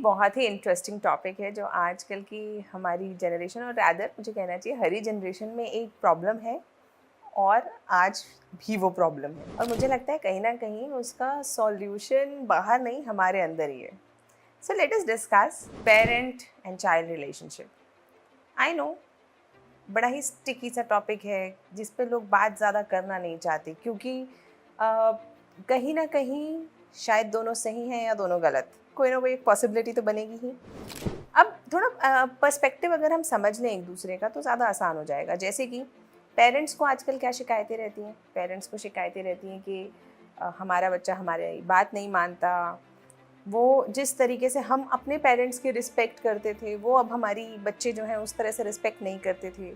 एक बहुत ही interesting topic है जो आजकल की हमारी जनरेशन और रैदर मुझे कहना चाहिए हरी जनरेशन में एक प्रॉब्लम है और आज भी वो प्रॉब्लम है और मुझे लगता है कहीं ना कहीं उसका सॉल्यूशन बाहर नहीं हमारे अंदर ही है। सो let us discuss parent and child relationship. I know बड़ा ही स्टिकी सा टॉपिक है जिस पे लोग बात ज़्यादा करना नहीं चाहते क्योंकि अ, कहीं ना कहीं शायद दोनों सही हैं या दोनों गलत, कोई ना कोई एक पॉसिबिलिटी तो बनेगी ही। अब थोड़ा पर्सपेक्टिव अगर हम समझ लें एक दूसरे का तो ज़्यादा आसान हो जाएगा। जैसे कि पेरेंट्स को आजकल क्या शिकायतें रहती हैं, पेरेंट्स को शिकायतें रहती हैं कि हमारा बच्चा हमारी बात नहीं मानता, वो जिस तरीके से हम अपने पेरेंट्स की रिस्पेक्ट करते थे वो अब हमारी बच्चे जो हैं उस तरह से रिस्पेक्ट नहीं करते थे।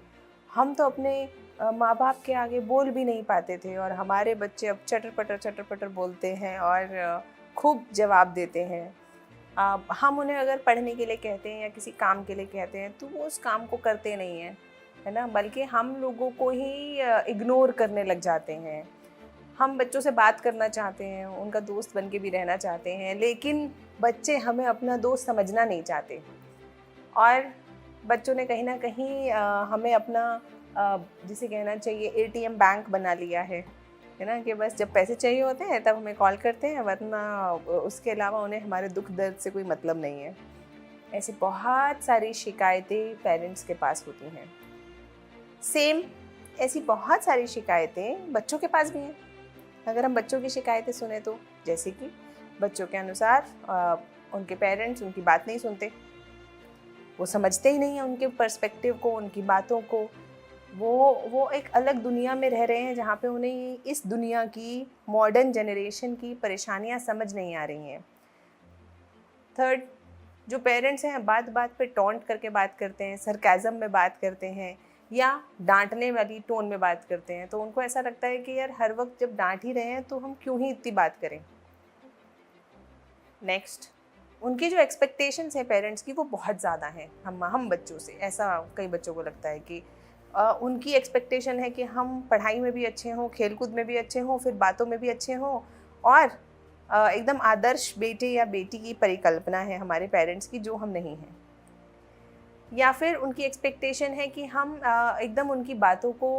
हम तो अपने माँ बाप के आगे बोल भी नहीं पाते थे और हमारे बच्चे अब चटर पटर बोलते हैं और खूब जवाब देते हैं। हम उन्हें अगर पढ़ने के लिए कहते हैं या किसी काम के लिए कहते हैं तो वो उस काम को करते नहीं हैं, है ना, बल्कि हम लोगों को ही इग्नोर करने लग जाते हैं। हम बच्चों से बात करना चाहते हैं, उनका दोस्त बन के भी रहना चाहते हैं, लेकिन बच्चे हमें अपना दोस्त समझना नहीं चाहते और बच्चों ने कहीं ना कहीं हमें अपना जिसे कहना चाहिए एटीएम बैंक बना लिया है ना, कि बस जब पैसे चाहिए होते हैं तब हमें कॉल करते हैं, वरना उसके अलावा उन्हें हमारे दुख दर्द से कोई मतलब नहीं है। ऐसी बहुत सारी शिकायतें पेरेंट्स के पास होती हैं। सेम ऐसी बहुत सारी शिकायतें बच्चों के पास भी हैं। अगर हम बच्चों की शिकायतें सुने तो जैसे कि बच्चों के अनुसार उनके पेरेंट्स उनकी बात नहीं सुनते, वो समझते ही नहीं हैं उनके पर्सपेक्टिव को, उनकी बातों को। वो एक अलग दुनिया में रह रहे हैं जहाँ पे उन्हें इस दुनिया की मॉडर्न जनरेशन की परेशानियाँ समझ नहीं आ रही हैं। थर्ड, जो पेरेंट्स हैं बात बात पे टॉन्ट करके बात करते हैं, सरकाज़म में बात करते हैं या डांटने वाली टोन में बात करते हैं, तो उनको ऐसा लगता है कि यार हर वक्त जब डांट ही रहे हैं तो हम क्यों ही इतनी बात करें। नेक्स्ट, उनकी जो एक्सपेक्टेशंस हैं पेरेंट्स की वो बहुत ज़्यादा हैं हम बच्चों से। ऐसा कई बच्चों को लगता है कि उनकी एक्सपेक्टेशन है कि हम पढ़ाई में भी अच्छे हों, खेलकूद में भी अच्छे हों, फिर बातों में भी अच्छे हों और एकदम आदर्श बेटे या बेटी की परिकल्पना है हमारे पेरेंट्स की जो हम नहीं हैं। या फिर उनकी एक्सपेक्टेशन है कि हम एकदम उनकी बातों को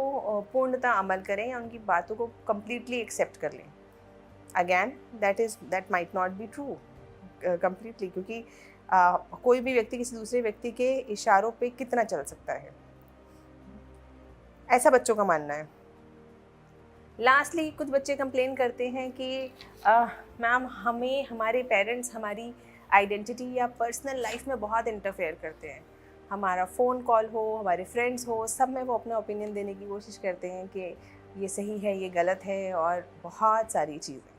पूर्णतः अमल करें या उनकी बातों को कम्प्लीटली एक्सेप्ट कर लें। Again that might not be true completely, क्योंकि कोई भी व्यक्ति किसी दूसरे व्यक्ति के इशारों पे कितना चल सकता है, ऐसा बच्चों का मानना है। लास्टली कुछ बच्चे कंप्लेन करते हैं कि मैम हमें हमारे पेरेंट्स हमारी आइडेंटिटी या पर्सनल लाइफ में बहुत इंटरफेयर करते हैं। हमारा फ़ोन कॉल हो, हमारे फ्रेंड्स हो, सब में वो अपना ओपिनियन देने की कोशिश करते हैं कि ये सही है, ये गलत है और बहुत सारी चीज़ें।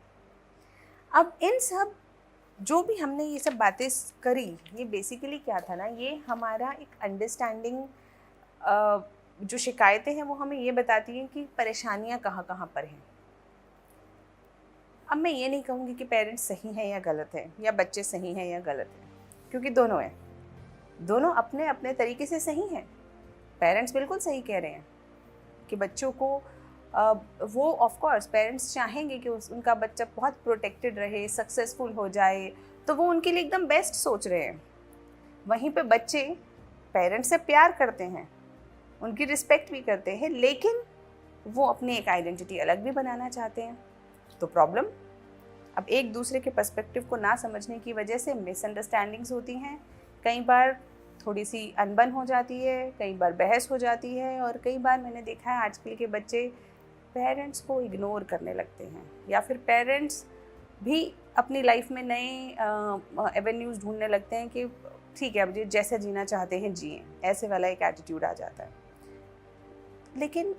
अब इन सब जो भी हमने ये सब बातें करी, ये बेसिकली क्या था ना, ये हमारा एक अंडरस्टैंडिंग, जो शिकायतें हैं वो हमें ये बताती हैं कि परेशानियां कहाँ कहाँ पर हैं। अब मैं ये नहीं कहूँगी कि पेरेंट्स सही हैं या गलत हैं या बच्चे सही हैं या गलत हैं, क्योंकि दोनों हैं, दोनों अपने अपने तरीके से सही हैं। पेरेंट्स बिल्कुल सही कह रहे हैं कि बच्चों को वो ऑफ कोर्स पेरेंट्स चाहेंगे कि उनका बच्चा बहुत प्रोटेक्टेड रहे, सक्सेसफुल हो जाए, तो वो उनके लिए एकदम बेस्ट सोच रहे हैं। वहीं पे बच्चे पेरेंट्स से प्यार करते हैं, उनकी रिस्पेक्ट भी करते हैं, लेकिन वो अपनी एक आइडेंटिटी अलग भी बनाना चाहते हैं। तो प्रॉब्लम अब एक दूसरे के पर्सपेक्टिव को ना समझने की वजह से मिसअंडरस्टैंडिंग्स होती हैं, कई बार थोड़ी सी अनबन हो जाती है, कई बार बहस हो जाती है और कई बार मैंने देखा है आजकल के बच्चे पेरेंट्स को इग्नोर करने लगते हैं या फिर पेरेंट्स भी अपनी लाइफ में नए एवेन्यूज़ ढूंढने लगते हैं कि ठीक है अब ये जैसे जीना चाहते हैं जिए, ऐसे वाला एक एटीट्यूड आ जाता है। लेकिन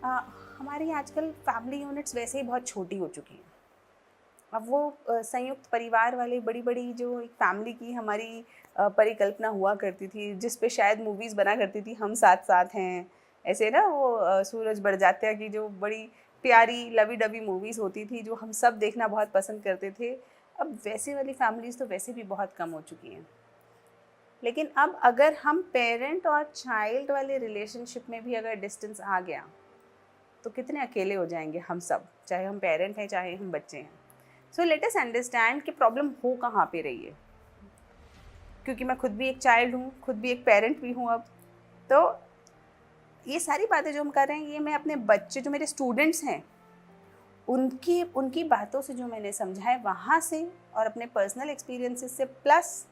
हमारी आजकल फैमिली यूनिट्स वैसे ही बहुत छोटी हो चुकी हैं। अब वो संयुक्त परिवार वाले बड़ी बड़ी जो एक फैमिली की हमारी परिकल्पना हुआ करती थी, जिस पे शायद मूवीज़ बना करती थी, हम साथ साथ हैं, ऐसे ना वो सूरज बड़जात्या की जो बड़ी प्यारी लवी डबी मूवीज़ होती थी जो हम सब देखना बहुत पसंद करते थे, अब वैसे वाली फैमिलीज़ तो वैसे भी बहुत कम हो चुकी हैं। लेकिन अब अगर हम पेरेंट और चाइल्ड वाले रिलेशनशिप में भी अगर डिस्टेंस आ गया तो कितने अकेले हो जाएंगे हम सब, चाहे हम पेरेंट हैं चाहे हम बच्चे हैं। सो लेट अस अंडरस्टैंड कि प्रॉब्लम हो कहाँ पे रही है। क्योंकि मैं खुद भी एक चाइल्ड हूँ, खुद भी एक पेरेंट भी हूँ अब। तो ये सारी बातें जो हम कर रहे हैं, ये मैं अपने बच्चे, जो मेरे स्टूडेंट्स हैं, उनकी बातों से जो मैंने समझा है वहाँ से, और अपने पर्सनल एक्सपीरियंसेस से, प्लस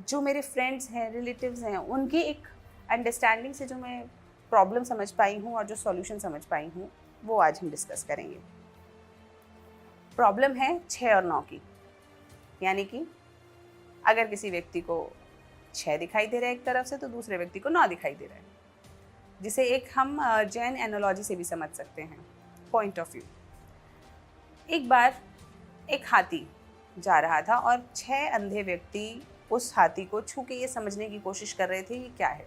जो मेरे फ्रेंड्स हैं, रिलेटिव्स हैं, उनकी एक अंडरस्टैंडिंग से जो मैं प्रॉब्लम समझ पाई हूँ और जो सॉल्यूशन समझ पाई हूँ, वो आज हम डिस्कस करेंगे। प्रॉब्लम है 6 और 9 की, यानी कि अगर किसी व्यक्ति को 6 दिखाई दे रहा है एक तरफ से, तो दूसरे व्यक्ति को 9 दिखाई दे रहा है, जिसे एक हम जैन एनालॉजी से भी समझ सकते हैं, पॉइंट ऑफ व्यू। एक बार एक हाथी जा रहा था और 6 अंधे व्यक्ति उस हाथी को छू के ये समझने की कोशिश कर रहे थे ये क्या है।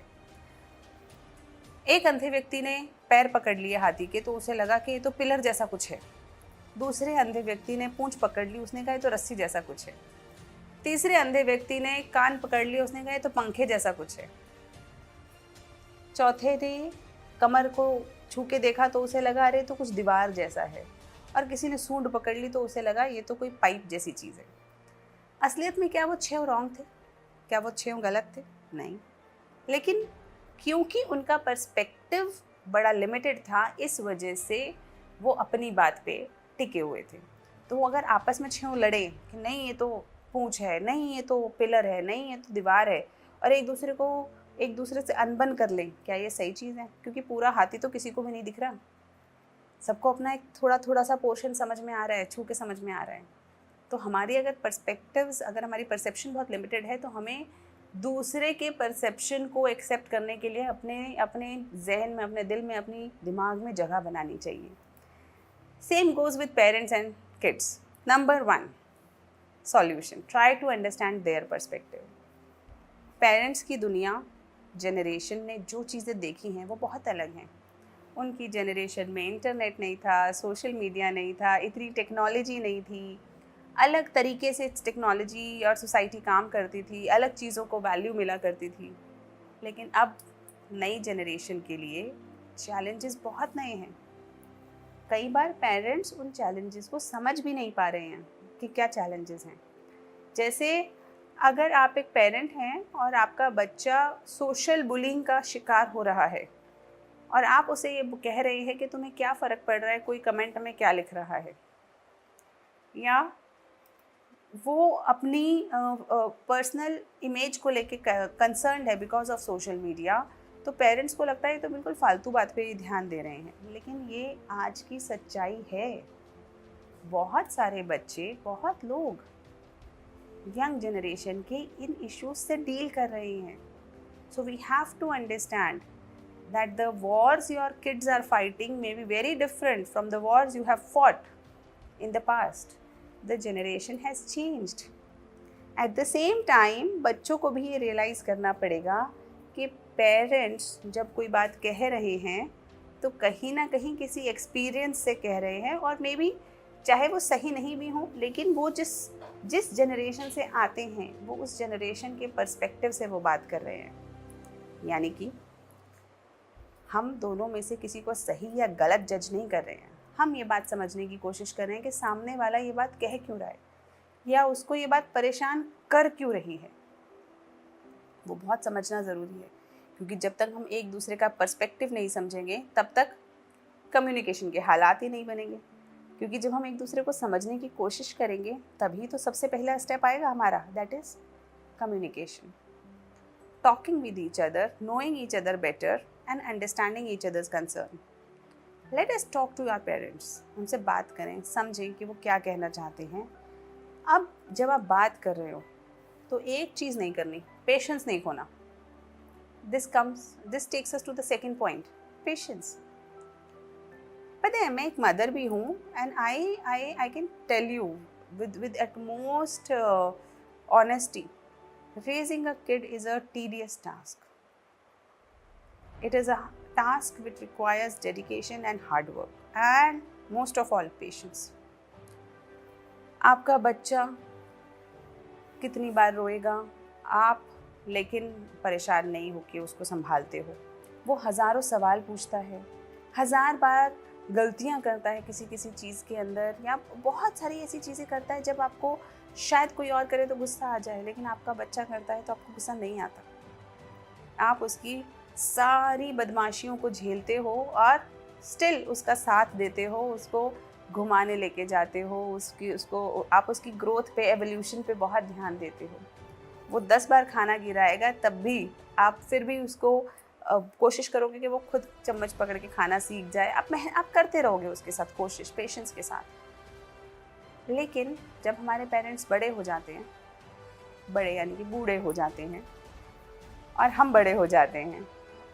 एक अंधे व्यक्ति ने पैर पकड़ लिए हाथी के, तो उसे लगा कि ये तो पिलर जैसा कुछ है। दूसरे अंधे व्यक्ति ने पूंछ पकड़ ली, उसने कहा ये तो रस्सी जैसा कुछ है। तीसरे अंधे व्यक्ति ने कान पकड़ लिए, उसने कहा ये तो पंखे जैसा कुछ है। चौथे ने कमर को छू के देखा, तो उसे लगा अरे तो कुछ दीवार जैसा है। और किसी ने सूंड पकड़ ली, तो उसे लगा ये तो कोई पाइप जैसी चीज़ है। असलियत में क्या वो 6 रॉन्ग थे? क्या वो 6 गलत थे? नहीं। लेकिन क्योंकि उनका पर्सपेक्टिव बड़ा लिमिटेड था, इस वजह से वो अपनी बात पे टिके हुए थे। तो वो अगर आपस में 6 लड़े कि नहीं ये तो पूंछ है, नहीं ये तो पिलर है, नहीं ये तो दीवार है, और एक दूसरे से अनबन कर लें, क्या ये सही चीज़ है? क्योंकि पूरा हाथी तो किसी को भी नहीं दिख रहा, सबको अपना एक थोड़ा थोड़ा सा पोर्शन समझ में आ रहा है, छू के समझ में आ रहा है। तो हमारी अगर हमारी परसेप्शन बहुत लिमिटेड है, तो हमें दूसरे के परसेप्शन को एक्सेप्ट करने के लिए अपने अपने जहन में, अपने दिल में, अपनी दिमाग में जगह बनानी चाहिए। Same goes with parents and kids. Number 1 solution, try to understand their perspective. Parents की दुनिया, जनरेशन ने जो चीज़ें देखी हैं वो बहुत अलग हैं। उनकी जनरेशन में इंटरनेट नहीं था, सोशल मीडिया नहीं था, इतनी टेक्नोलॉजी नहीं थी, अलग तरीके से टेक्नोलॉजी और सोसाइटी काम करती थी, अलग चीज़ों को वैल्यू मिला करती थी। लेकिन अब नई जनरेशन के लिए चैलेंजेस बहुत नए हैं। कई बार पेरेंट्स उन चैलेंजेस को समझ भी नहीं पा रहे हैं कि क्या चैलेंजेस हैं। जैसे अगर आप एक पेरेंट हैं और आपका बच्चा सोशल बुलिंग का शिकार हो रहा है, और आप उसे ये कह रहे हैं कि तुम्हें क्या फ़र्क पड़ रहा है कोई कमेंट में क्या लिख रहा है, या वो अपनी पर्सनल इमेज को लेके कंसर्न्ड है बिकॉज ऑफ सोशल मीडिया, तो पेरेंट्स को लगता है तो बिल्कुल फालतू बात पे ही ध्यान दे रहे हैं। लेकिन ये आज की सच्चाई है। बहुत सारे बच्चे, बहुत लोग यंग जनरेशन के इन इश्यूज से डील कर रहे हैं। So we have to understand that the wars your kids are fighting may be very different from the wars you have fought in the past. The generation has changed. At the same time, बच्चों को भी ये realise करना पड़ेगा कि parents जब कोई बात कह रहे हैं तो कहीं ना कहीं किसी एक्सपीरियंस से कह रहे हैं, और मे बी चाहे वो सही नहीं भी हो, लेकिन वो जिस जनरेशन से आते हैं वो उस जनरेशन के पर्सपेक्टिव से वो बात कर रहे हैं। यानी कि हम दोनों में से किसी को सही या गलत जज नहीं कर रहे हैं। हम ये बात समझने की कोशिश कर रहे हैं कि सामने वाला ये बात कह क्यों रहा है, या उसको ये बात परेशान कर क्यों रही है। वो बहुत समझना ज़रूरी है, क्योंकि जब तक हम एक दूसरे का पर्सपेक्टिव नहीं समझेंगे तब तक कम्युनिकेशन के हालात ही नहीं बनेंगे। क्योंकि जब हम एक दूसरे को समझने की कोशिश करेंगे तभी तो सबसे पहला स्टेप आएगा हमारा, that is communication. Talking with each other, knowing each other better and understanding each other's concern. Let us talk to our parents. उनसे बात करें, समझें कि वो क्या कहना चाहते हैं। अब जब आप बात कर रहे हो तो एक चीज़ नहीं करनी, पेशेंस नहीं खोना। This takes us to the second point, patience. पता है मैं एक मदर भी हूँ, and I can tell you with utmost honesty, raising a kid is a tedious task. It is a task which requires dedication and hard work, and most of all patience. आपका बच्चा कितनी बार रोएगा, आप लेकिन परेशान नहीं होकर उसको संभालते हो। वो हज़ारों सवाल पूछता है, 1000 बार गलतियाँ करता है किसी चीज़ के अंदर, या बहुत सारी ऐसी चीज़ें करता है जब आपको शायद कोई और करे तो गुस्सा आ जाए, लेकिन आपका बच्चा करता है तो आपको गुस्सा नहीं आता। आप उसकी सारी बदमाशियों को झेलते हो और स्टिल उसका साथ देते हो, उसको घुमाने लेके जाते हो, उसको आप उसकी ग्रोथ पे, एवोल्यूशन पे बहुत ध्यान देते हो। वो 10 बार खाना गिराएगा तब भी आप फिर भी उसको कोशिश करोगे कि वो खुद चम्मच पकड़ के खाना सीख जाए। आप करते रहोगे उसके साथ कोशिश, पेशेंस के साथ। लेकिन जब हमारे पेरेंट्स बड़े हो जाते हैं, बड़े यानी कि बूढ़े हो जाते हैं, और हम बड़े हो जाते हैं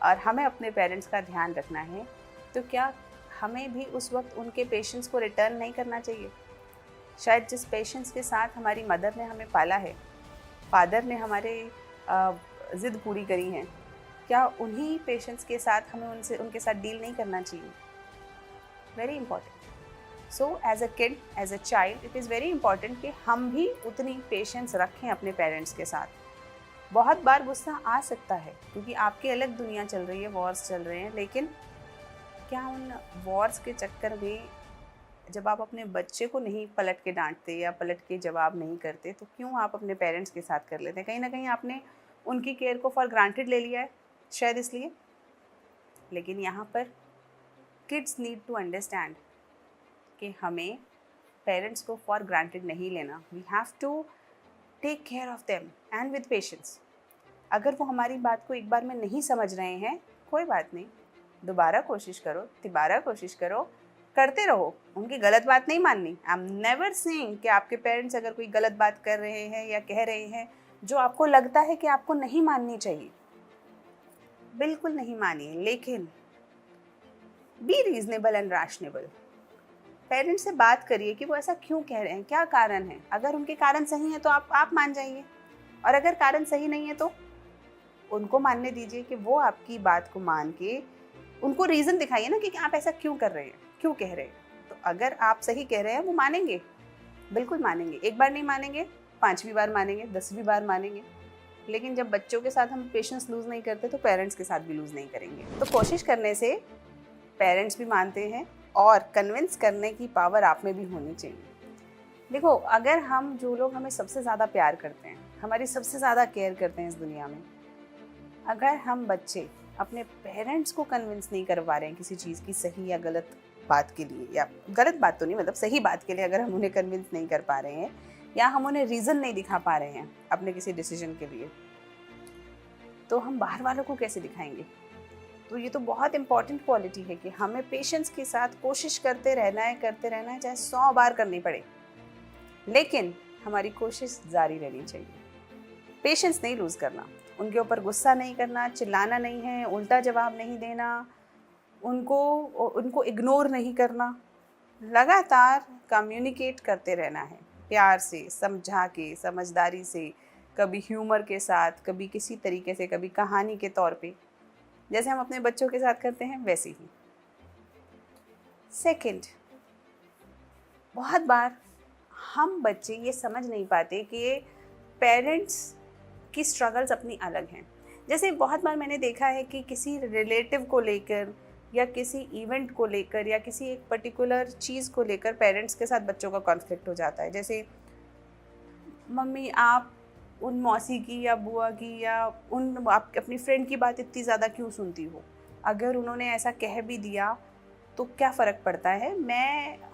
और हमें अपने पेरेंट्स का ध्यान रखना है, तो क्या हमें भी उस वक्त उनके पेशेंस को रिटर्न नहीं करना चाहिए? शायद जिस पेशेंस के साथ हमारी मदर ने हमें पाला है, फादर ने हमारे ज़िद पूरी करी हैं, क्या उन्हीं पेशेंस के साथ हमें उनके साथ डील नहीं करना चाहिए? Very important. So as a kid, as a child, it is very important कि हम भी उतनी पेशेंस रखें अपने पेरेंट्स के साथ। बहुत बार गुस्सा आ सकता है क्योंकि आपकी अलग दुनिया चल रही है, वॉर्स चल रहे हैं, लेकिन क्या उन वॉर्स के चक्कर में जब आप अपने बच्चे को नहीं पलट के डांटते या पलट के जवाब नहीं करते, तो क्यों आप अपने पेरेंट्स के साथ कर लेते हैं? कहीं ना कहीं आपने उनकी केयर को फॉर ग्रांटेड ले लिया है, शायद इसलिए। लेकिन यहाँ पर किड्स नीड टू अंडरस्टैंड कि हमें पेरेंट्स को फॉर ग्रांटेड नहीं लेना। We have to take care of them and with patience. अगर वो हमारी बात को एक बार में नहीं समझ रहे हैं, कोई बात नहीं, दोबारा कोशिश करो, तिबारा कोशिश करो, करते रहो। उनकी गलत बात नहीं माननी। आई एम नेवर सेइंग कि आपके पेरेंट्स अगर कोई गलत बात कर रहे हैं या कह रहे हैं जो आपको लगता है कि आपको नहीं माननी चाहिए, बिल्कुल नहीं मानिए, लेकिन बी रीजनेबल एंड रैशनेबल। पेरेंट्स से बात करिए कि वो ऐसा क्यों कह रहे हैं, क्या कारण है। अगर उनके कारण सही है तो आप मान जाइए, और अगर कारण सही नहीं है तो उनको मानने दीजिए कि वो आपकी बात को मान के उनको रीज़न दिखाइए ना कि आप ऐसा क्यों कर रहे हैं, क्यों कह रहे हैं। तो अगर आप सही कह रहे हैं, वो मानेंगे, बिल्कुल मानेंगे। एक बार नहीं मानेंगे, 5वीं बार मानेंगे, 10वीं बार मानेंगे। लेकिन जब बच्चों के साथ हम पेशेंस लूज़ नहीं करते तो पेरेंट्स के साथ भी लूज़ नहीं करेंगे। तो कोशिश करने से पेरेंट्स भी मानते हैं और कन्विंस करने की पावर आप में भी होनी चाहिए। देखो, अगर हम, जो लोग हमें सबसे ज़्यादा प्यार करते हैं, हमारी सबसे ज़्यादा केयर करते हैं इस दुनिया में, अगर हम बच्चे अपने पेरेंट्स को कन्विंस नहीं कर पा रहे हैं किसी चीज़ की सही या गलत बात के लिए, या गलत बात तो नहीं, मतलब सही बात के लिए अगर हम उन्हें कन्विंस नहीं कर पा रहे हैं, या हम उन्हें रीज़न नहीं दिखा पा रहे हैं अपने किसी डिसीजन के लिए, तो हम बाहर वालों को कैसे दिखाएंगे? तो ये तो बहुत इंपॉर्टेंट क्वालिटी है कि हमें पेशेंस के साथ कोशिश करते रहना है, चाहे 100 बार करनी पड़े, लेकिन हमारी कोशिश जारी रहनी चाहिए। पेशेंस नहीं लूज़ करना, उनके ऊपर गुस्सा नहीं करना, चिल्लाना नहीं है, उल्टा जवाब नहीं देना, उनको इग्नोर नहीं करना, लगातार कम्युनिकेट करते रहना है, प्यार से, समझा के, समझदारी से, कभी ह्यूमर के साथ, कभी किसी तरीके से, कभी कहानी के तौर पे, जैसे हम अपने बच्चों के साथ करते हैं वैसे ही। सेकंड, बहुत बार हम बच्चे ये समझ नहीं पाते कि पेरेंट्स की स्ट्रगल्स अपनी अलग हैं। जैसे बहुत बार मैंने देखा है कि किसी रिलेटिव को लेकर या किसी इवेंट को लेकर या किसी एक पर्टिकुलर चीज़ को लेकर पेरेंट्स के साथ बच्चों का कॉन्फ्लिक्ट हो जाता है। जैसे, मम्मी आप उन मौसी की या बुआ की या आप अपनी फ्रेंड की बात इतनी ज़्यादा क्यों सुनती हो? अगर उन्होंने ऐसा कह भी दिया तो क्या फ़र्क पड़ता है?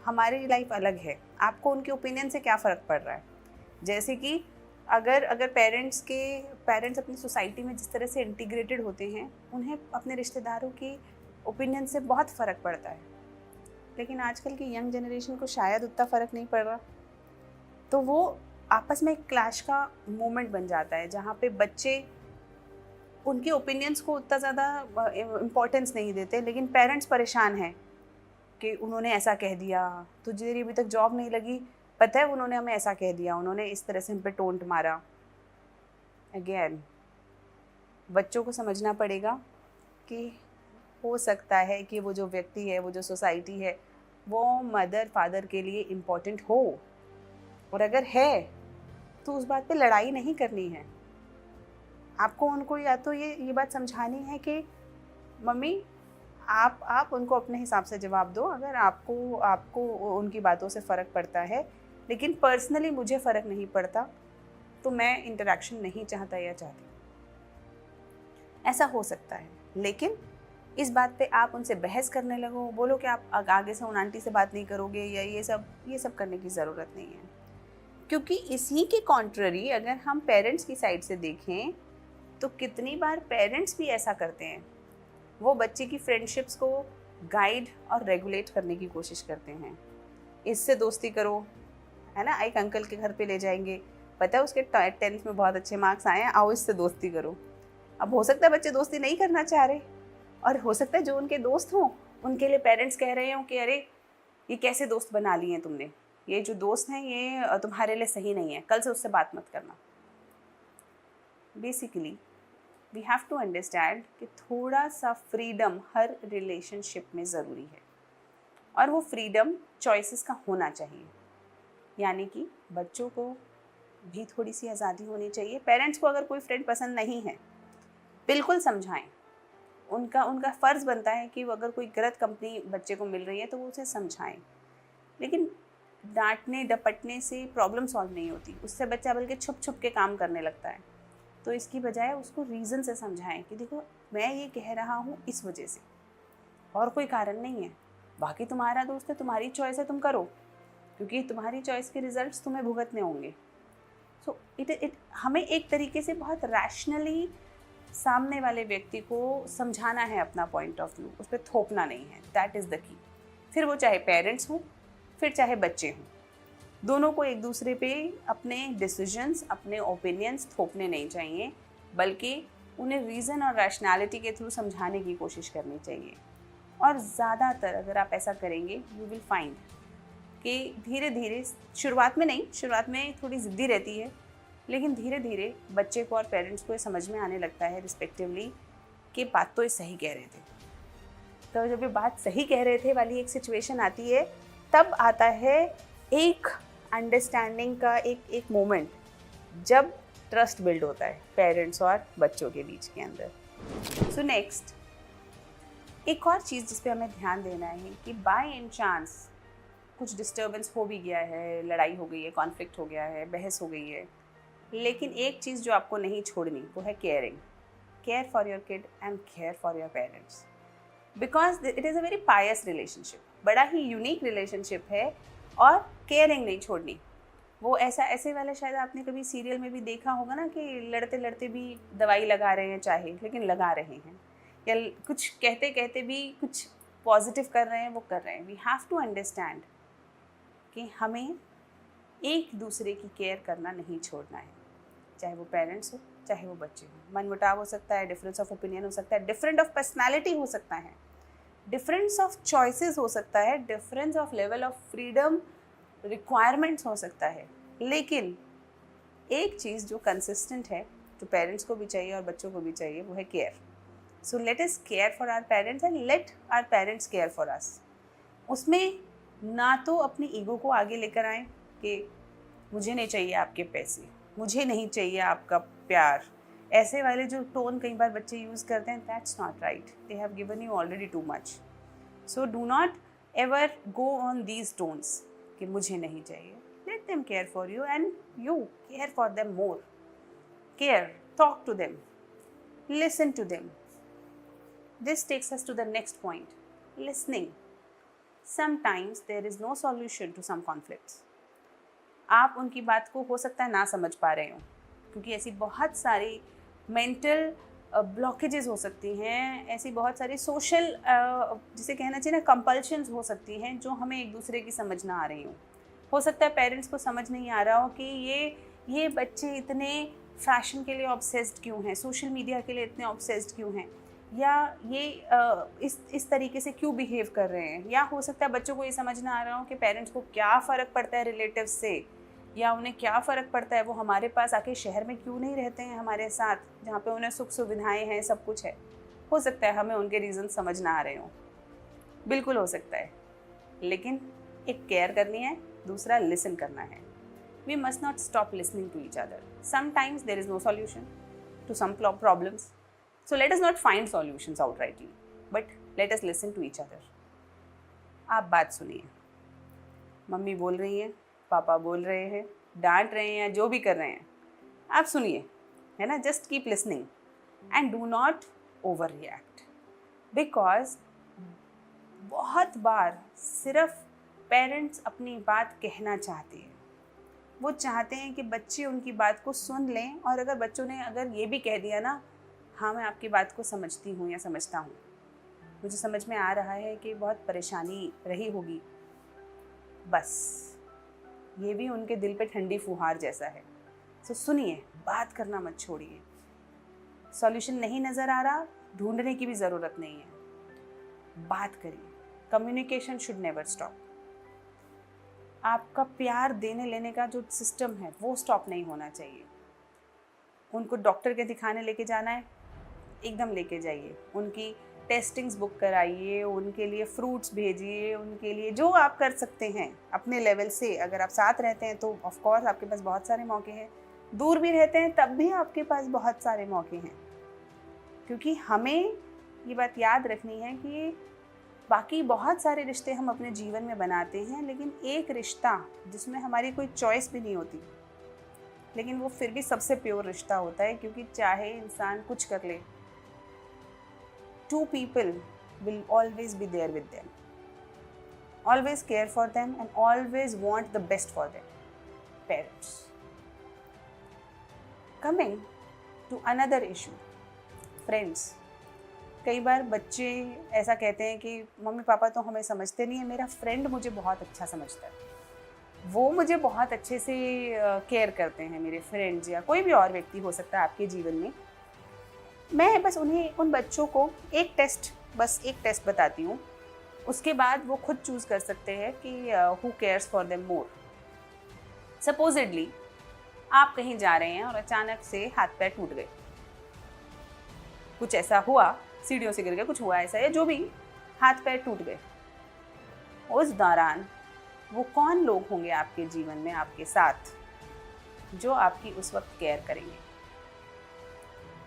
हमारी लाइफ अलग है, आपको उनके ओपिनियन से क्या फ़र्क पड़ रहा है? जैसे कि अगर पेरेंट्स अपनी सोसाइटी में जिस तरह से इंटीग्रेटेड होते हैं, उन्हें अपने रिश्तेदारों की ओपिनियन से बहुत फ़र्क पड़ता है, लेकिन आजकल की यंग जनरेशन को शायद उतना फ़र्क नहीं पड़ रहा। तो वो आपस में एक क्लैश का मोमेंट बन जाता है, जहाँ पे बच्चे उनके ओपिनियंस को उतना ज़्यादा इम्पोर्टेंस नहीं देते, लेकिन पेरेंट्स परेशान हैं कि उन्होंने ऐसा कह दिया, तुझे अभी तक जॉब नहीं लगी, पता है उन्होंने हमें ऐसा कह दिया, उन्होंने इस तरह से हम पे टोंट मारा। अगेन, बच्चों को समझना पड़ेगा कि हो सकता है कि वो जो व्यक्ति है, वो जो सोसाइटी है, वो मदर फादर के लिए इम्पोर्टेंट हो, और अगर है तो उस बात पे लड़ाई नहीं करनी है। आपको उनको या तो ये बात समझानी है कि मम्मी आप उनको अपने हिसाब से जवाब दो, अगर आपको उनकी बातों से फ़र्क पड़ता है लेकिन पर्सनली मुझे फ़र्क नहीं पड़ता, तो मैं इंटरेक्शन नहीं चाहता या चाहती। ऐसा हो सकता है, लेकिन इस बात पे आप उनसे बहस करने लगो, बोलो कि आप आगे से उन आंटी से बात नहीं करोगे या ये सब करने की ज़रूरत नहीं है। क्योंकि इसी के कॉन्ट्ररी अगर हम पेरेंट्स की साइड से देखें तो कितनी बार पेरेंट्स भी ऐसा करते हैं, वो बच्चे की फ्रेंडशिप्स को गाइड और रेगुलेट करने की कोशिश करते हैं। इससे दोस्ती करो, है ना, एक अंकल के घर पे ले जाएंगे, पता है उसके 10th में बहुत अच्छे मार्क्स आए हैं, आओ इससे दोस्ती करो। अब हो सकता है बच्चे दोस्ती नहीं करना चाह रहे, और हो सकता है जो उनके दोस्त हों उनके लिए पेरेंट्स कह रहे हों कि अरे ये कैसे दोस्त बना लिए हैं तुमने, ये जो दोस्त हैं ये तुम्हारे लिए सही नहीं है, कल से उससे बात मत करना। Basically we have to understand कि थोड़ा सा फ्रीडम हर रिलेशनशिप में ज़रूरी है, और वो फ्रीडम चॉइसेस का होना चाहिए। यानी कि बच्चों को भी थोड़ी सी आज़ादी होनी चाहिए। पेरेंट्स को अगर कोई फ्रेंड पसंद नहीं है, बिल्कुल समझाएं। उनका फ़र्ज़ बनता है कि वो अगर कोई गलत कंपनी बच्चे को मिल रही है तो वो उसे समझाएं। लेकिन डांटने डपटने से प्रॉब्लम सॉल्व नहीं होती, उससे बच्चा बल्कि छुप छुप के काम करने लगता है। तो इसकी बजाय उसको रीज़न से समझाएं कि देखो मैं ये कह रहा हूँ इस वजह से, और कोई कारण नहीं है। बाकी तुम्हारा दोस्त है, तुम्हारी चॉइस है, तुम करो, क्योंकि तुम्हारी चॉइस के रिजल्ट्स तुम्हें भुगतने होंगे। सो हमें एक तरीके से बहुत रैशनली सामने वाले व्यक्ति को समझाना है अपना पॉइंट ऑफ व्यू, उस पर थोपना नहीं है। That is the key. फिर वो चाहे पेरेंट्स हों फिर चाहे बच्चे हों, दोनों को एक दूसरे पे अपने डिसीजंस, अपने ओपिनियंस थोपने नहीं चाहिए, बल्कि उन्हें रीज़न और रैशनैलिटी के थ्रू समझाने की कोशिश करनी चाहिए। और ज़्यादातर अगर आप ऐसा करेंगे यू विल फाइंड कि धीरे धीरे, शुरुआत में नहीं, शुरुआत में थोड़ी ज़िद्दी रहती है, लेकिन धीरे धीरे बच्चे को और पेरेंट्स को ये समझ में आने लगता है रिस्पेक्टिवली कि बात तो ये सही कह रहे थे। तो जब ये बात सही कह रहे थे वाली एक सिचुएशन आती है, तब आता है एक अंडरस्टैंडिंग का एक मोमेंट, जब ट्रस्ट बिल्ड होता है पेरेंट्स और बच्चों के बीच के अंदर। सो नेक्स्ट एक और चीज़ जिस पे हमें ध्यान देना है कि बाय एन चांस कुछ डिस्टर्बेंस हो भी गया है, लड़ाई हो गई है, कॉन्फ्लिक्ट हो गया है, बहस हो गई है, लेकिन एक चीज़ जो आपको नहीं छोड़नी वो है caring. Care for your kid and care for your parents, because it is a very Payas relationship, बड़ा ही यूनिक रिलेशनशिप है, और केयरिंग नहीं छोड़नी। वो ऐसे वाला शायद आपने कभी सीरियल में भी देखा होगा ना, कि लड़ते लड़ते भी दवाई लगा रहे हैं चाहे, लेकिन लगा रहे हैं, या कुछ कहते कहते भी कुछ पॉजिटिव कर रहे हैं, वो कर रहे हैं। वी हैव टू अंडरस्टैंड कि हमें एक दूसरे की केयर करना नहीं छोड़ना है, चाहे वो पेरेंट्स हो चाहे वो बच्चे हो। मनमुटाव हो सकता है, डिफरेंस ऑफ ओपिनियन हो सकता है, डिफरेंट ऑफ पर्सनैलिटी हो सकता है, डिफरेंस ऑफ चॉइसेस हो सकता है, difference of level of freedom requirements हो सकता है, लेकिन एक चीज़ जो कंसिस्टेंट है, जो पेरेंट्स को भी चाहिए और बच्चों को भी चाहिए, वो है care. So let us care for our parents and let our parents care for us. उसमें ना तो अपनी ईगो को आगे लेकर आएँ कि मुझे नहीं चाहिए आपके पैसे, मुझे नहीं चाहिए आपका प्यार, ऐसे वाले जो टोन कई बार बच्चे यूज़ करते हैं, that's not right. They have given you already too much, so do not ever go on these tones कि मुझे नहीं चाहिए। Let them care for you and you care for them more. Care, talk to them, listen to them. This takes us to the next point, listening. Sometimes there is no solution to some conflicts. आप उनकी बात को हो सकता है ना समझ पा रहे हो, क्योंकि ऐसी बहुत सारी मेंटल ब्लॉकेजेस हो सकती हैं, ऐसी बहुत सारी सोशल जिसे कहना चाहिए ना कंपल्शंस हो सकती हैं, जो हमें एक दूसरे की समझ ना आ रही हो सकता है पेरेंट्स को समझ नहीं आ रहा हो कि ये बच्चे इतने फैशन के लिए ऑब्सेस्ड क्यों हैं, सोशल मीडिया के लिए इतने ऑब्सेस्ड क्यों हैं, या ये इस तरीके से क्यों बिहेव कर रहे हैं। या हो सकता है बच्चों को ये समझ ना आ रहा हो कि पेरेंट्स को क्या फ़र्क पड़ता है रिलेटिव्स से, या उन्हें क्या फ़र्क पड़ता है वो हमारे पास आके शहर में क्यों नहीं रहते हैं हमारे साथ, जहाँ पे उन्हें सुख सुविधाएं हैं, सब कुछ है। हो सकता है हमें उनके रीज़न समझ ना आ रहे हों, बिल्कुल हो सकता है, लेकिन एक केयर करनी है, दूसरा लिसन करना है। We must not stop listening to each other. Sometimes there is no solution to some problems, so let us not find solutions outrightly, but let us listen to each other. आप बात सुनिए, mummy बोल रही हैं, पापा बोल रहे हैं, डांट रहे हैं या जो भी कर रहे हैं, आप सुनिए, है ना, just keep listening and do not over react. Because बहुत बार सिर्फ पेरेंट्स अपनी बात कहना चाहते हैं, वो चाहते हैं कि बच्चे उनकी बात को सुन लें, और अगर बच्चों ने अगर ये भी कह दिया ना, हाँ मैं आपकी बात को समझती हूँ या समझता हूँ, मुझे समझ में आ रहा है कि बहुत परेशानी रही होगी, बस ये भी उनके दिल पे ठंडी फुहार जैसा है। तो सुनिए, बात करना मत छोड़िए। सॉल्यूशन नहीं नज़र आ रहा, ढूंढने की भी ज़रूरत नहीं है, बात करिए। Communication should never stop. आपका प्यार देने लेने का जो सिस्टम है वो स्टॉप नहीं होना चाहिए। उनको डॉक्टर के दिखाने लेके जाना है, एकदम लेके जाइए। उनकी टेस्टिंग्स बुक कराइए, उनके लिए फ्रूट्स भेजिए, उनके लिए जो आप कर सकते हैं अपने लेवल से। अगर आप साथ रहते हैं तो ऑफ कोर्स आपके पास बहुत सारे मौके हैं, दूर भी रहते हैं तब भी आपके पास बहुत सारे मौके हैं। क्योंकि हमें ये बात याद रखनी है कि बाकी बहुत सारे रिश्ते हम अपने जीवन में बनाते हैं, लेकिन एक रिश्ता जिसमें हमारी कोई चॉइस भी नहीं होती, लेकिन वो फिर भी सबसे प्योर रिश्ता होता है। क्योंकि चाहे इंसान कुछ कर ले, 2 people will always be there with them, always care for them and always want the best for them. Parents. Coming to another issue, friends. कई बार बच्चे ऐसा कहते हैं कि मम्मी पापा तो हमें समझते नहीं है, मेरा फ्रेंड मुझे बहुत अच्छा समझता है, वो मुझे बहुत अच्छे से केयर करते हैं, मेरे फ्रेंड्स या कोई भी और व्यक्ति हो सकता है आपके जीवन में। मैं बस उन बच्चों को एक टेस्ट बताती हूँ, उसके बाद वो खुद चूज़ कर सकते हैं कि who cares for them more. Supposedly आप कहीं जा रहे हैं और अचानक से हाथ पैर टूट गए, कुछ ऐसा हुआ, सीढ़ियों से गिर गए, कुछ हुआ ऐसा है, जो भी, हाथ पैर टूट गए, उस दौरान वो कौन लोग होंगे आपके जीवन में आपके साथ जो आपकी उस वक्त केयर करेंगे?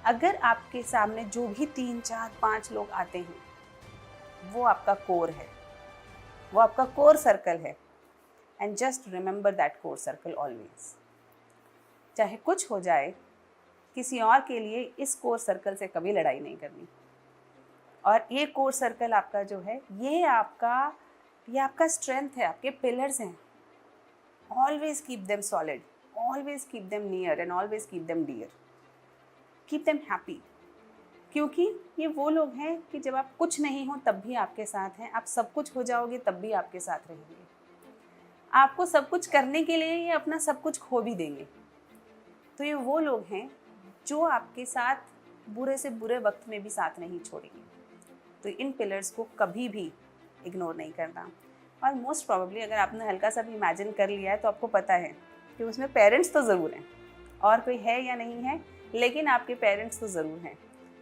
अगर आपके सामने जो भी 3, 4, 5 लोग आते हैं, वो आपका कोर है, वो आपका कोर सर्कल है। And just remember that core circle always. चाहे कुछ हो जाए, किसी और के लिए इस कोर सर्कल से कभी लड़ाई नहीं करनी। और ये कोर सर्कल आपका जो है, ये आपका स्ट्रेंथ है, आपके पिलर्स हैं। Always keep them solid, always keep them near and always keep them dear, keep them happy. क्योंकि ये वो लोग हैं कि जब आप कुछ नहीं हो तब भी आपके साथ हैं, आप सब कुछ हो जाओगे तब भी आपके साथ रहेंगे। आपको सब कुछ करने के लिए ये अपना सब कुछ खो भी देंगे। तो ये वो लोग हैं जो आपके साथ बुरे से बुरे वक्त में भी साथ नहीं छोड़ेंगे। तो इन पिलर्स को कभी भी इग्नोर नहीं करना। और मोस्ट प्रॉबेबली अगर आपने हल्का सा भी इमेजिन कर लिया है तो आपको पता है कि उसमें पेरेंट्स तो ज़रूर हैं, और कोई है या नहीं है, लेकिन आपके पेरेंट्स तो ज़रूर हैं।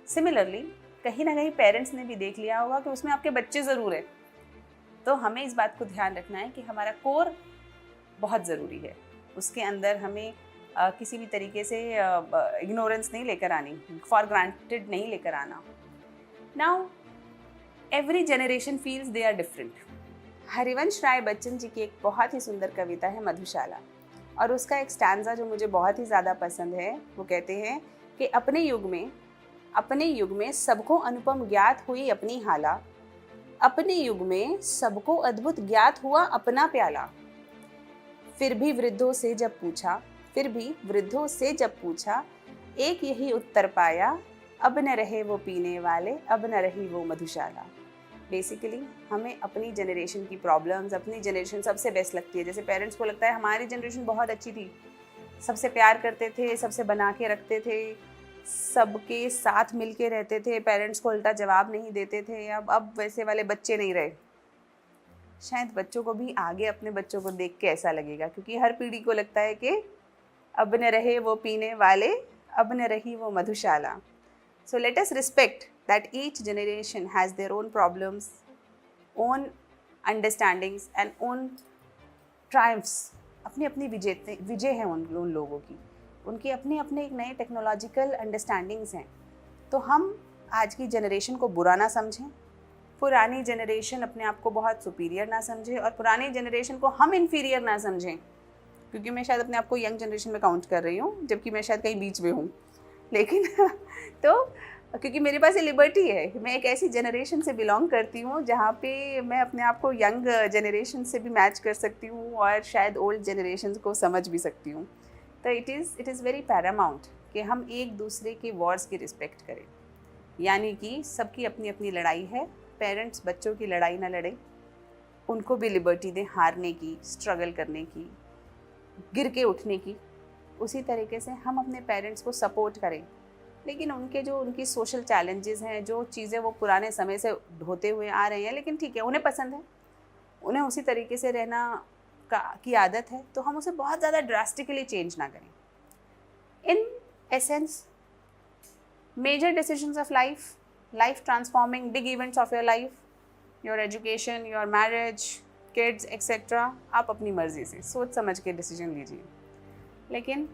सिमिलरली कहीं ना कहीं पेरेंट्स ने भी देख लिया होगा कि उसमें आपके बच्चे ज़रूर हैं। तो हमें इस बात को ध्यान रखना है कि हमारा कोर बहुत ज़रूरी है, उसके अंदर हमें किसी भी तरीके से इग्नोरेंस नहीं लेकर आनी, फॉर ग्रांटेड नहीं लेकर आना। Now every generation feels they are different. Harivansh Rai Bachchan ji की एक बहुत ही सुंदर कविता है मधुशाला, और उसका एक स्टैंजा जो मुझे बहुत ही ज़्यादा पसंद है, वो कहते हैं कि अपने युग में सबको अनुपम ज्ञात हुई अपनी हाला, अपने युग में सबको अद्भुत ज्ञात हुआ अपना प्याला, फिर भी वृद्धों से जब पूछा एक यही उत्तर पाया, अब न रहे वो पीने वाले, अब न रही वो मधुशाला। बेसिकली हमें अपनी जनरेशन की प्रॉब्लम्स, अपनी जनरेशन सबसे बेस्ट लगती है। जैसे पेरेंट्स को लगता है हमारी जनरेशन बहुत अच्छी थी, सबसे प्यार करते थे, सबसे बना के रखते थे, सबके साथ मिल के रहते थे, पेरेंट्स को उल्टा जवाब नहीं देते थे। अब वैसे वाले बच्चे नहीं रहे। शायद बच्चों को भी आगे अपने बच्चों को देख के ऐसा लगेगा, क्योंकि हर पीढ़ी को लगता है कि अब न रहे वो पीने वाले, अब न रही वो मधुशाला। So let us respect that each generation has their own problems, own understandings and own triumphs. अपनी अपनी विजय हैं उन लोगों की, उनके अपने अपने एक नए टेक्नोलॉजिकल अंडरस्टैंडिंग्स हैं। तो हम आज की जनरेशन को बुरा ना समझें, पुरानी जनरेशन अपने आप को बहुत सुपीरियर ना समझे, और पुरानी जनरेशन को हम इन्फीरियर ना समझें। क्योंकि मैं शायद अपने आप को यंग जनरेशन में काउंट कर रही हूँ, जबकि मैं शायद कहीं बीच में हूँ, लेकिन तो क्योंकि मेरे पास ये लिबर्टी है, मैं एक ऐसी जनरेशन से बिलोंग करती हूँ जहाँ पे मैं अपने आप को यंग जनरेशन से भी मैच कर सकती हूँ और शायद ओल्ड जनरेशन को समझ भी सकती हूँ। तो इट इज़ वेरी पैरामाउंट कि हम एक दूसरे के वॉर्स की रिस्पेक्ट करें, यानी कि सबकी अपनी अपनी लड़ाई है, पेरेंट्स बच्चों की लड़ाई ना लड़ें, उनको भी लिबर्टी दें हारने की, स्ट्रगल करने की, गिर के उठने की। उसी तरीके से हम अपने पेरेंट्स को सपोर्ट करें, लेकिन उनकी सोशल चैलेंजेस हैं, जो चीज़ें वो पुराने समय से होते हुए आ रहे हैं, लेकिन ठीक है, उन्हें पसंद है, उन्हें उसी तरीके से रहना की आदत है, तो हम उसे बहुत ज़्यादा ड्रास्टिकली चेंज ना करें। In essence, major decisions of life transforming big events of your life, your education, your marriage, kids etcetera, आप अपनी मर्ज़ी से सोच समझ के डिसीजन लीजिए। लेकिन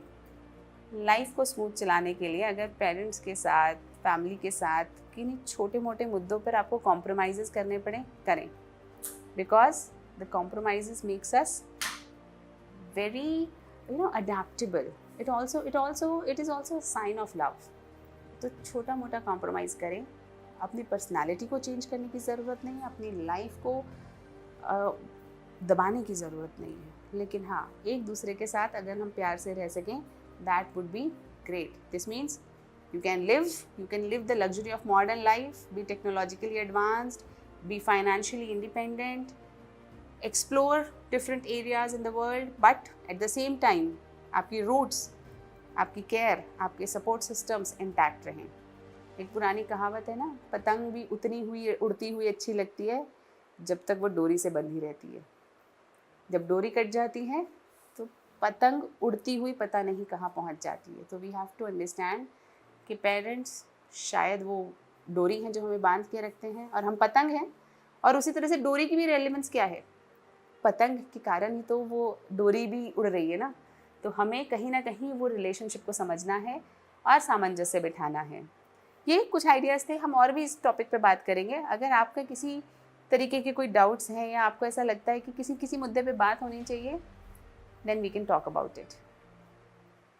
लाइफ को स्मूथ चलाने के लिए अगर पेरेंट्स के साथ, फैमिली के साथ किन्हीं छोटे मोटे मुद्दों पर आपको कॉम्प्रोमाइज़ करने पड़े, करें, because the compromise makes us very adaptable. It is also sign of love. तो छोटा मोटा कॉम्प्रोमाइज़ करें, अपनी पर्सनैलिटी को चेंज करने की ज़रूरत नहीं है, अपनी लाइफ को दबाने की ज़रूरत नहीं है, लेकिन हाँ, एक दूसरे के साथ अगर हम प्यार से रह सकें, that would be great. This means you can live the luxury of modern life, be technologically advanced, be financially independent, explore different areas in the world, but at the same time आपकी roots, आपकी care, आपके support systems intact रहें। एक पुरानी कहावत है ना, पतंग भी उड़ती हुई अच्छी लगती है जब तक वो डोरी से बंधी रहती है, जब डोरी कट जाती है तो पतंग उड़ती हुई पता नहीं कहाँ पहुँच जाती है। तो वी हैव टू अंडरस्टैंड कि पेरेंट्स शायद वो डोरी हैं जो हमें बांध के रखते हैं, और हम पतंग हैं। और उसी तरह से डोरी की भी रेलेवेंस क्या है, पतंग के कारण ही तो वो डोरी भी उड़ रही है ना। तो हमें कहीं ना कहीं वो रिलेशनशिप को समझना है और सामंजस्य बिठाना है। ये कुछ आइडियाज़ थे, हम और भी इस टॉपिक पे बात करेंगे। अगर आपका किसी तरीके के कोई डाउट्स हैं या आपको ऐसा लगता है कि किसी मुद्दे पे बात होनी चाहिए, then we can talk about it.